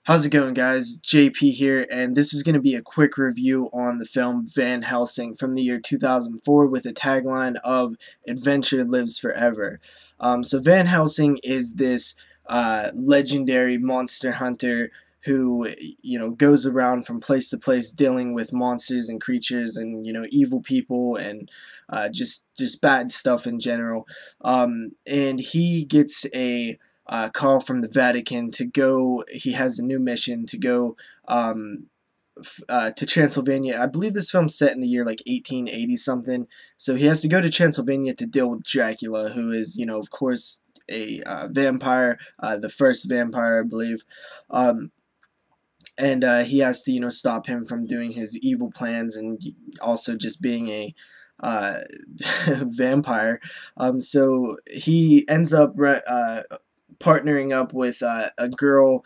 How's it going, guys? JP here, and this is going to be a quick review on the film Van Helsing from the year 2004 with a tagline of Adventure Lives Forever. So Van Helsing is this legendary monster hunter who, goes around from place to place dealing with monsters and creatures and, evil people and just bad stuff in general. And he gets a call from the Vatican to go. He has a new mission to go to Transylvania. I believe this film's set in the year like 1880 something. So he has to go to Transylvania to deal with Dracula, who is, of course, a vampire, the first vampire, I believe. And he has to, stop him from doing his evil plans and also just being a vampire. So he ends up partnering up with a girl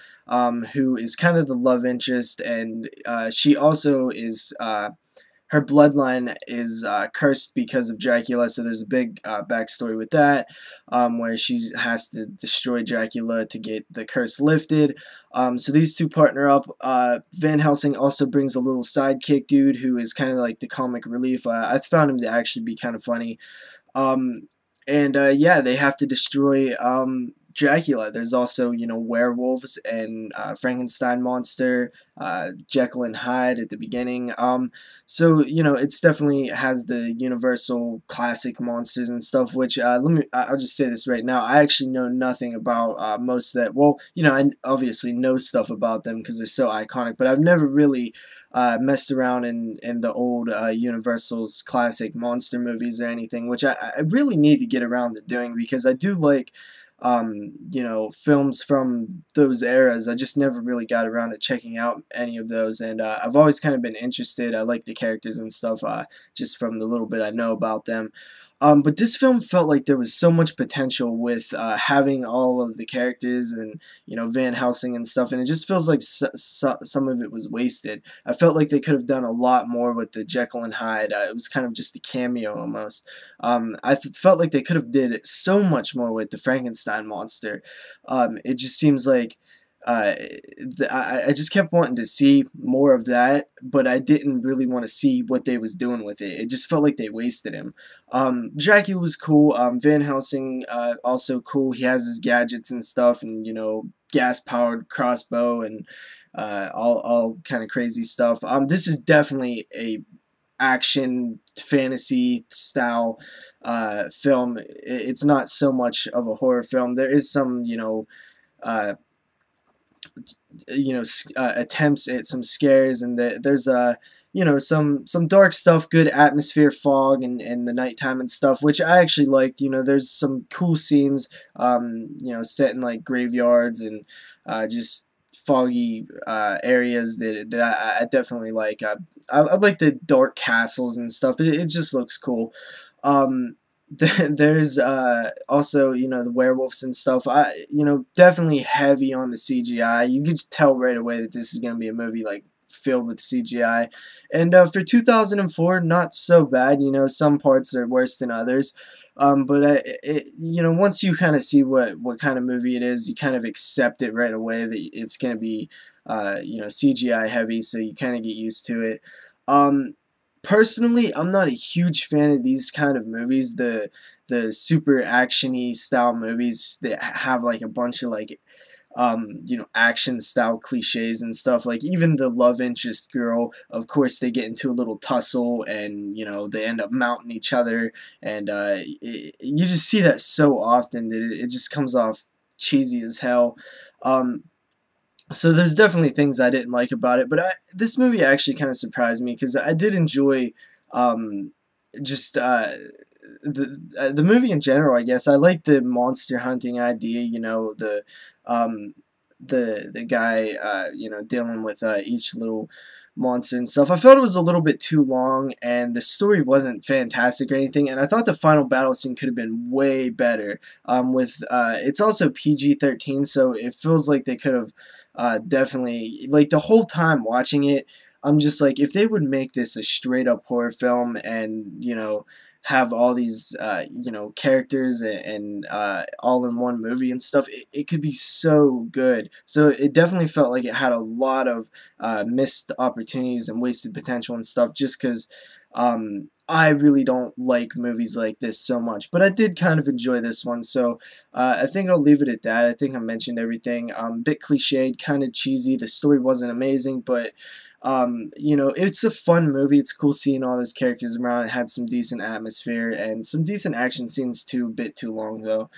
who is kind of the love interest, and she also is her bloodline is cursed because of Dracula, so there's a big backstory with that, where she has to destroy Dracula to get the curse lifted. So these two partner up. Van Helsing also brings a little sidekick dude who is kind of like the comic relief. I found him to actually be kind of funny. And yeah, they have to destroy Dracula. There's also, werewolves and Frankenstein monster, Jekyll and Hyde at the beginning. So, it's definitely has the universal classic monsters and stuff, which, I'll just say this right now. I actually know nothing about most of that. Well, I obviously know stuff about them because they're so iconic, but I've never really messed around in the old Universal's classic monster movies or anything, which I really need to get around to doing because I do like films from those eras. I just never really got around to checking out any of those, and I've always kind of been interested. I like the characters and stuff just from the little bit I know about them. But this film felt like there was so much potential with having all of the characters and, Van Helsing and stuff, and it just feels like some of it was wasted. I felt like they could have done a lot more with the Jekyll and Hyde. It was kind of just a cameo almost. I felt like they could have did so much more with the Frankenstein monster. It just seems like I just kept wanting to see more of that, but I didn't really want to see what they was doing with it. It just felt like they wasted him. Dracula was cool. Van Helsing also cool. He has his gadgets and stuff, and gas-powered crossbow and all kind of crazy stuff. This is definitely a action fantasy style film. It's not so much of a horror film. There is some uh, attempts at some scares, and there's some dark stuff, good atmosphere, fog and the nighttime and stuff, which I actually liked. There's some cool scenes set in like graveyards and just foggy areas that I definitely like. I like the dark castles and stuff. It just looks cool. There's also the werewolves and stuff. Definitely heavy on the CGI. You could tell right away that this is gonna be a movie like filled with CGI. And for 2004, not so bad. Some parts are worse than others. But once you kind of see what kind of movie it is, you kind of accept it right away that it's gonna be CGI heavy, so you kind of get used to it. Personally, I'm not a huge fan of these kind of movies, the super actiony style movies that have like a bunch of like action style cliches and stuff. Like even the love interest girl, of course they get into a little tussle and they end up mounting each other, and you just see that so often that it just comes off cheesy as hell. So there's definitely things I didn't like about it, but this movie actually kind of surprised me because I did enjoy just the movie in general. I guess I like the monster hunting idea. The guy dealing with each little monster and stuff. I felt it was a little bit too long, and the story wasn't fantastic or anything, and I thought the final battle scene could have been way better. It's also PG-13, so it feels like they could have definitely, like, the whole time watching it, I'm just like, if they would make this a straight up horror film and have all these characters and all in one movie and stuff, it could be so good. So it definitely felt like it had a lot of missed opportunities and wasted potential and stuff, just because I really don't like movies like this so much, but I did kind of enjoy this one, so I think I'll leave it at that. I think I mentioned everything. Bit cliched, kind of cheesy. The story wasn't amazing, but it's a fun movie. It's cool seeing all those characters around. It had some decent atmosphere and some decent action scenes too. A bit too long though.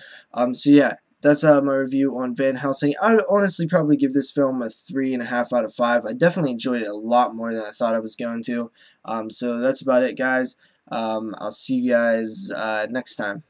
So yeah, that's my review on Van Helsing. I would honestly probably give this film a 3.5 out of 5. I definitely enjoyed it a lot more than I thought I was going to. So that's about it, guys. I'll see you guys next time.